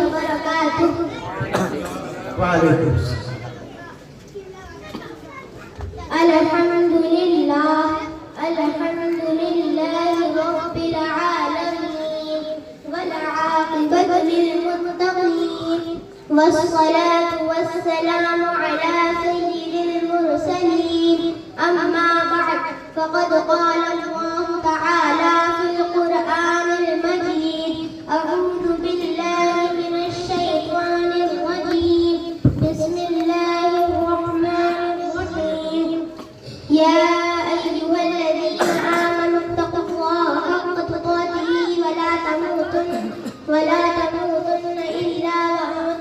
وبركاته. وعليكم السلام. الحمد لله رب العالمين والعاقبة للمتقين والصلاة والسلام على سيد المرسلين. أما بعد فقد قال الله تعالى في القرآن المجيد: أعوذ بالله من الشيطان الرجيم. بسم الله الرحمن الرحيم. يا أيها الذين آمنوا اتقوا الله حق تقاته ولا تموتن إلا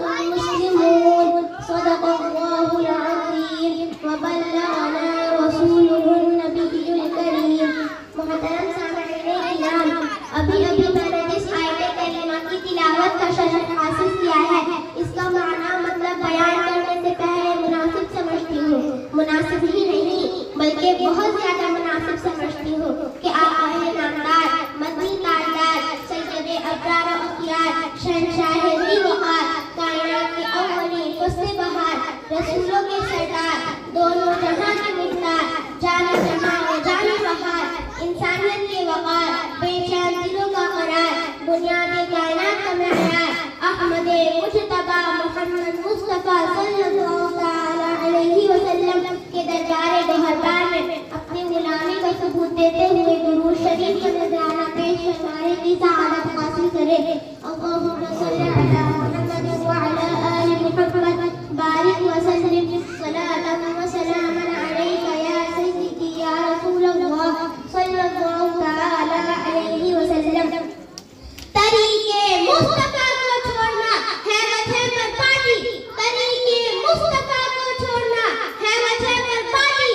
وأنتم مسلمون. صدق الله العظيم وبلغنا رسوله النبي الكريم. محترم سامعین کرام، ابھی میں نے جس آیت کریمہ کی تلاوت کا شرح حاصل کیا ہے، اس کا معنی مطلب بیان کرنے سے پہلے مناسب سمجھتی ہوں. مناسب ہی نہیں بلکہ بہت زیادہ مناسب سمجھتی ہوں کہ آقا نامدار مدنی تاجدار سید ابرار و اخیار شہنشاہ ذی وقار کائنات کے اولین فصل بہار رسولوں کے سردار دونوں جہاں کے مختار جان جہاں و جان بہار انسانیت کے وقار بے چین دلوں کا قرار بنیاد کائنات کا معیار احمد مجتبی محمد مصطفیٰ صلی اللہ تعالی علیہ وسلم کے دربار گہربار میں اپنی غلامی کا ثبوت دیتے ہوئے درود شریف کا نذرانہ پیش فرمانے کی سعادت حاصل کرے. اللہم صلی علی محمد وعلی آل محمد بارک وسلم صلاۃ وسلاما علیک یا سیدی یا رسول اللہ صلی اللہ تعالی علیہ وسلم. طریقے مصطفیٰ کو چھوڑنا ہے وجہ پر پارٹی. طریقے مصطفیٰ کو چھوڑنا ہے وجہ پر پارٹی.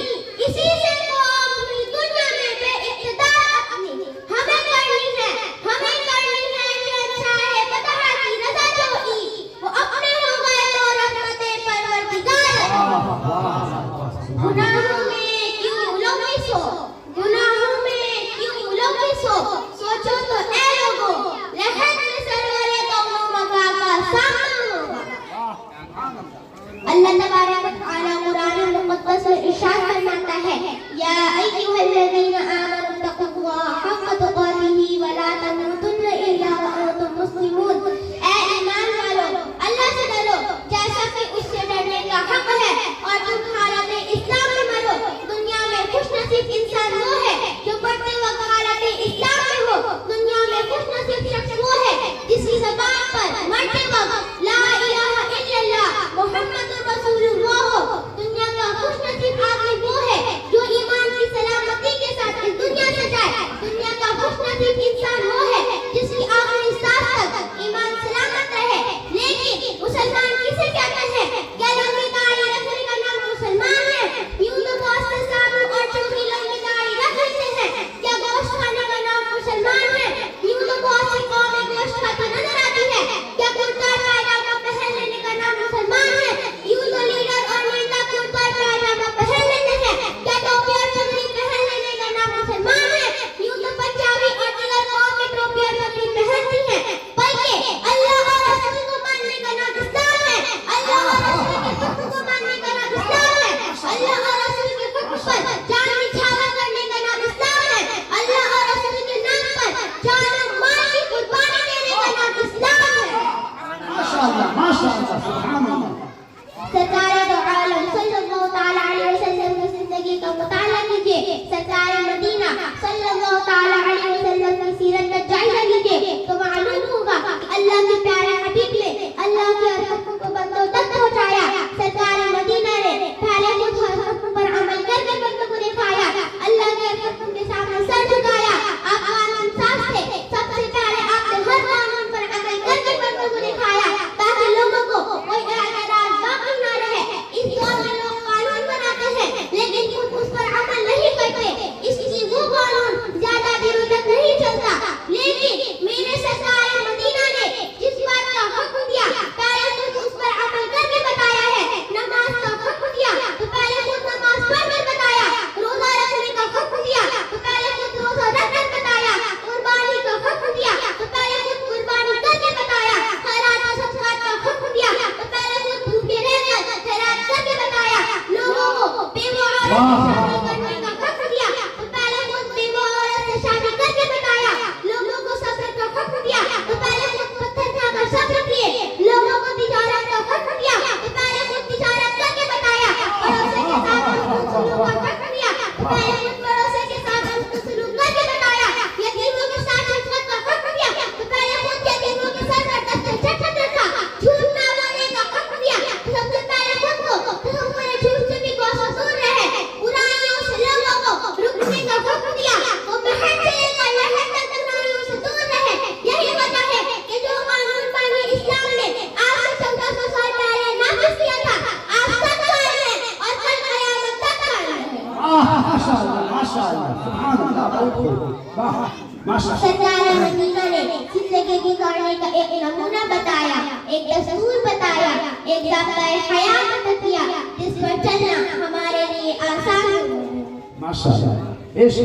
اسی سے تو پوری دنیا میں بے اقتدار اپنی ہمیں کرنی ہے شہنشاہ بدہا کی رضا جوئی. وہ اپنے ہو گئے تو رحمت پروردگار. گناہوں میں کیوں ملوث ہو سوچو تو اے لوگوں لحد میں سرور قوم مکہ کا سامنا ہوگا. اللہ تبارک و تعالی قرآن مقدس میں ارشاد فرماتا ہے: یا ایھا الذین آمنوا اتقوا اللہ حق تقاتہ ولا تموتن الا وانتم مسلمون. اے ایمان والو، اللہ سے ڈرو جیسا کہ اس سے ڈرنے کا حق ہے، اور تم حالت اسلام میں مرو. دنیا میں خوش نصیب انسان وہ ہے جو بڑھتے وقت حالت اسلام میں ہو. دنیا میں خوش نصیب شخص وہ ہے جس کی زبان پر مرتے وقت لا الہ الا اللہ محمد رسول اللہ ہو. دنیا کا خوش نصیب آدمی وہ ہے جو ایمان کی سلامتی کے ساتھ اس دنیا سے جائے. دنیا کا خوش نصیب انسان وہ ہے جس کی آخری سانس تک ایمان سلامت رہے. لیکن مسلمان کسے کہتے ہیں؟ کیا لمبی داڑھی رکھنے کا نام مسلمان ہے؟ یوں تو بہت سے سادھو اور چھوٹی لمبی داڑھی رکھ لیتے ہیں. کیا گوشت کھانے کا نام مسلمان ہے؟ یوں تو بہت سی قومیں گوشت کھاتی نظر آتی ہے. کیا کرتا پائجامہ پہن لینے کا نام مسلمان ہے؟ یوں تو لیڈر اور نیتا کرتا پائجامہ پہن لیتے ہیں. کیا ٹوپی اور پگڑی پہن لینے کا نام مسلمان ہے؟ یوں تو پنجابی اور دیگر قومیں ٹوپی اور پگڑی پہنتی ہیں. بلکہ اللہ اور رسول کو ماننے کا نام اسلام ہے. اللہ اور رسول کے حکم کو ماننے کا نام اسلام ہے. اللہ اور رسول کے حکم پر جان نچھاور کرنے کا نام اسلام ہے. اللہ اور رسول کے نام پر جان و مال کی قربانی دینے کا نام اسلام ہے. ماشاءاللہ سبحان اللہ. سرکار دو عالم صلی اللہ تعالی علیہ وسلم کی زندگی کا مطالعہ کیجئے. سرکار مدینہ صلی اللہ تعالی علیہ وسلم کی سیرت کا جائزہ لیجئے تو معلوم ہوگا کہ اللہ کے پیارے حبیب نے اللہ کے حکم کو بندوں تک پہنچایا. سرکار مدینہ نے پہلے خود حکم پر عمل کر کے بندوں کو دکھایا. اللہ کے حکم کے سامنے سر جھکایا. آپ قانون ساز تھے. سب سے پہلے آپ نے ہر قانون پر عمل کر کے بندوں کو دکھایا تاکہ لوگوں کو کوئی शादी करने का हक दिया तो पहले खुद बेवा औरत से शादी करके बताया, लोगों को सब्र का हक दिया तो पहले खुद पत्थर खाकर सब्र किए, लोगों को तिजारत का हक दिया तो पहले खुद तिजारत करके बताया, पड़ोसी के साथ हसन सलूक का हक दिया तो पहले खुद पड़ोसी के साथ हसन सलूक करके बताया, यतीमों के साथ खिदमत का हक दिया तो पहले खुद यतीमों के सर पर दस्तक चढ़कर रखा, झूठ ना बोलने का हक दिया तो सबसे पहले खुद को तो हम मेरे झूठ से भी कोसों दूर रहे, बुराइयों से लोगों को रुकने का हक दिया, वो महल से लेकर लहर तक बुराइयों से दूर रहे। यही वजह है कि जो कानून पानी इस्लाम ने आज से 1400 साल पहले नाफिज किया था, आज तक कायम है और कल क़यामत तक कायम है। माशाअल्लाह माशाअल्लाह सुभान अल्लाह बहुत खूब वाह माशाअल्लाह सरकार मदीना ने जिंदगी गुजारने का एक नमूना बताया, एक दस्तूर बताया, एक ज़ाब्ता-ए हयात बता दिया जिस पर चलना हमारे लिए आसान हो। माशाअल्लाह इस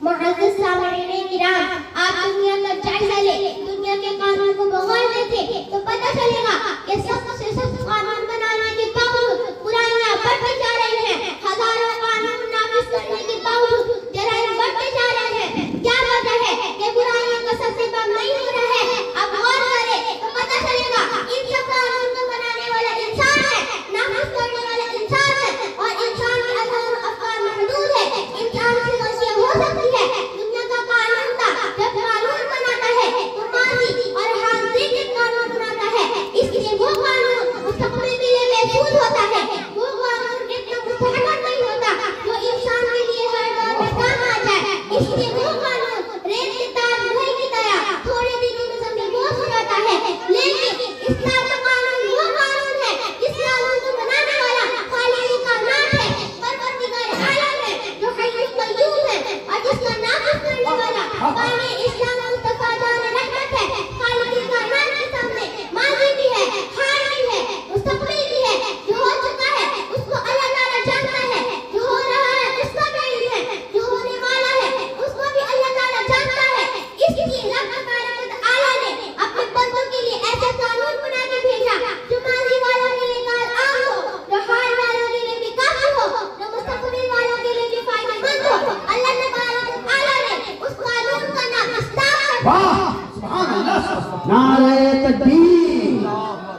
मुअज़्ज़ज़ सामईन किराम, आप दुनिया का जायजा ले, दुनिया के कानून को बगौर देखे तो पता चलेगा कि सख्त से सख्त कानून बनाने के बावजूद बुराइयां बढ़ती जा रही हैं, हजारों कानून नाफिज करने के बावजूद जराइम बढ़ते जा रहे हैं। क्या वजह है कि बुराइयों का सब्ब नहीं हो रहा है? अब गौर करें तो पता चलेगा इन सब कानून को बनाने वाला इंसान है, नाफिज करने वाला इंसान है, और इंसान के अज़हर अफ़कार महदूद है, इंसान से गलतियां हो सकती है। दुनिया का कानून था, जब कानून बनाता है तो माजी और हाज़िर के कानून बनाता है, इसलिए वो कानून मुस्तक़बिल के लिए महफूज होता है, वो कानून इतना मुस्तहकम नहीं होता जो इंसान के लिए हर दौर में काम आ जाए, इसलिए वो कानून रेत के तार लोहे की तरह थोड़े दिनों में जमीन बोझ हो जाता है। लेकिन इस्लाम का कानून वो कानून है, इस कानून को बनाने वाला खालिक कायनात है, परवरदिगार आलम है, जो हय्युल क़य्यूम है, और जिसका नाफिज करने वाला बानी इस्लाम मुस्तफा जान रहमत है। खालिक कायनात के सामने माज़ी भी है, हाल भी है, मुस्तक़बिल भी है, जो हो चुका है उसको अल्लाह ताला जानता है, जो हो रहा है उसका भी इल्म है, जो होने वाला है उसको भी अल्लाह ताला जानता है। इसलिए रब तबारक व तआला ने अपने बंदों के लिए ऐसा कानून बना के भेजा जो माज़ी वालों के लिए कारआम हो, जो हाल वालों के लिए भी काफी हो, जो मुस्तक़बिल वालों के लिए भी फायदेमंद हो। अल्लाह तबारक व तआला ने उस कानून का नाम इस्लाम रखा। वाह सुभान अल्लाह नारे तकबीर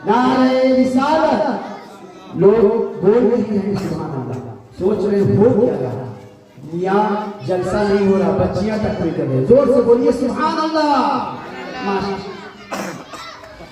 नारे रिसालत लोग बोल रहे हैं सुभान अल्लाह सोच रहे हो क्या रहा मियां जलसा नहीं हो रहा बच्चियां तकबीर कर रही जोर से बोलिए सुभान अल्लाह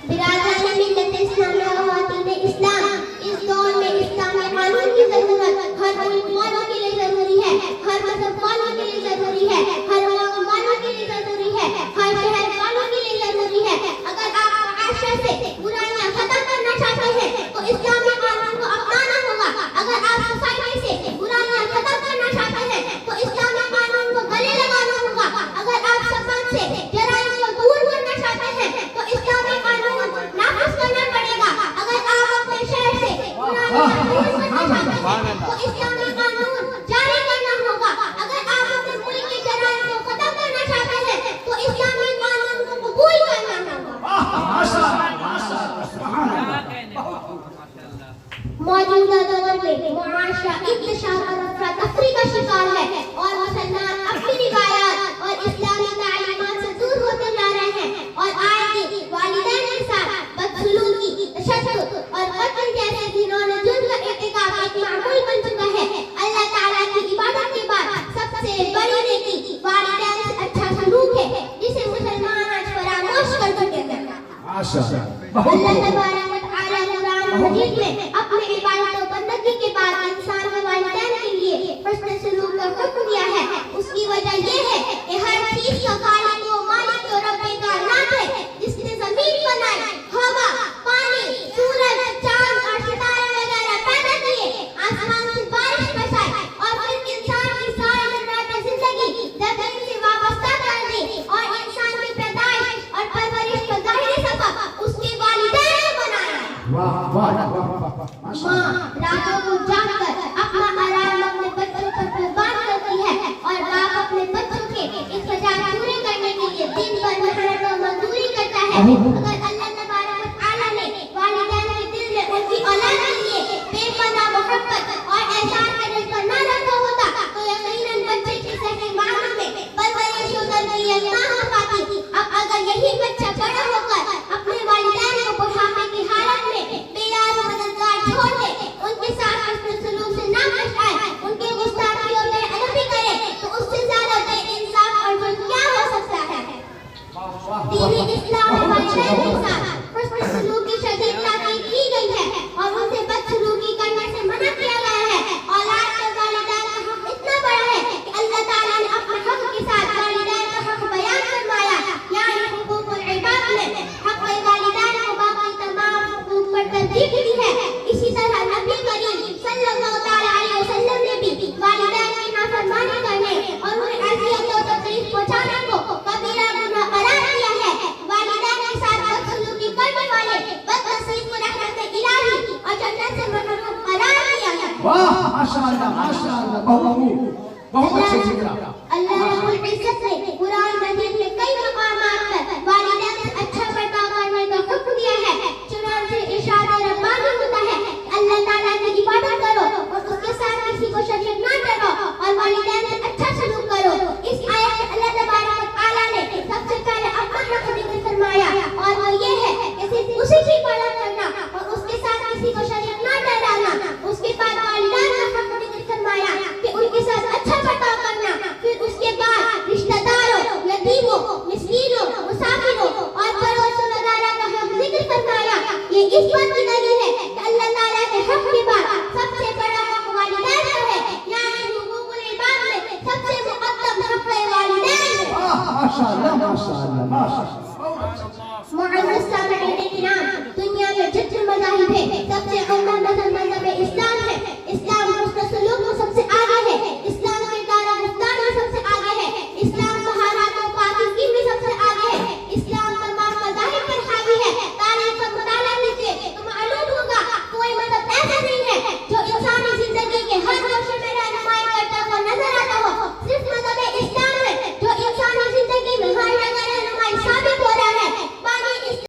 बिरादरान मिल्लत इस्लामिया व ख़वातीन इस्लाम, इस दौर में इस्लामी कानून की ज़रूरत हर मुल्क वालों के लिए ज़रूरी है, हर मज़हब वालों के लिए ज़रूरी है, हर कौम वालों के लिए ज़रूरी है, हर शहर वालों के लिए ज़रूरी है। अगर आप माशरे से बुराइयां खत्म करना चाहते हैं तो इस्लामी कानून को अपनाना होगा। अगर आप सोसाइटी से बुराइयां खत्म करना चाहते हैं तो इस्लामी कानून को गले लगाना होगा। अगर आप समाज से जराइम को दूर करना चाहते हैं तो इस्लामी कानून नाफिज करना पड़ेगा। अगर आप अपने शहर से बुराइयां दूर करना चाहते हैं तो इस्लामी कानून जारी करना होगा। अगर आप अपने मुल्क के जराइम को खत्म करना चाहते हैं तो इस्लामी कानून को कबूल करना होगा। मौजूदा दौर में मुआशरा इंतशार और अफरा-तफरी का शिकार है और मुसलमान अपनी रिवायात और इस्लामी तालीमात से दूर होते जा रहे हैं और आए दिन वालिदैन के साथ बदसलूकी, तशद्दुद और कत्ल जैसे जुर्म का इर्तिकाब एक मामूल बन चुका है। अल्लाह ताला की इबादत के बाद सबसे बड़ी नेकी वालिदैन से अच्छा सलूक है, जिसे मुसलमान आज फरामोश कर चुके हैं। माशाअल्लाह अल्लाह तबारक व तआला कुरान मजीद में अपने इबादत और बंदगी के बाद इंसान के वालिदैन के लिए हुस्न सलूक का हुक्म दिया है। उसकी वजह ये है कि हर चीज का खालिक व मालिक तो रब्बे कायनात है, जिसने जमीन बनाई, हवा, पानी, सूरज, चांद और सितारे वगैरह पैदा किए, आसमान से बारिश बरसाई और फिर इंसान की सारी ज़रूरत जिंदगी जमीन से वाबस्ता कर दी और इंसान की पैदाइश और परवरिश का ज़ाहिरी सबब उसके वालिदैन ने बनाया। वाह वाह वाह माँ रातों को जागकर अपना आराम अपने बच्चों पर कुर्बान करती है और बाप अपने बच्चों के इख्तियार पूरे करने के लिए दिन भर मेहनत और मजदूरी करता है। अगर अल्लाह तबारक व तआला ने वालिदैन के दिल में उनकी औलाद के लिए बेपनाह मोहब्बत और एहसान का जज्बा न واہ ماشاءاللہ بہت اچھے ذکر اللہ رب العزت نے قرآن مجید میں کئی مقامات پر والدین سے اچھا برتاؤ کرنے کا حکم دیا ہے. چنانچہ ارشاد ربانی ہوتا ہے اللہ تعالیٰ کی عبادت کرو اور اس کے ساتھ کسی کو شریک نہ کرو اور والدین سے اچھا سلوک کرو. اس آیت میں اللہ تبارک و تعالیٰ نے سب سے پہلے اپنا حق ذکر فرمایا اور وہ یہ ہے کہ صرف اسی کی عبادت کرنا اور اس کے ساتھ کسی کو شریک نہ ٹھہرانا. اس کے بعد والدین کا حق ذکر فرمایا کہ ان کے ساتھ اچھا برتاؤ کرنا. پھر اس کے بعد رشتہ داروں، یتیموں، مسکینوں، مسافروں اور پڑوسیوں وغیرہ کا حق ذکر فرمایا. یہ اس بات کی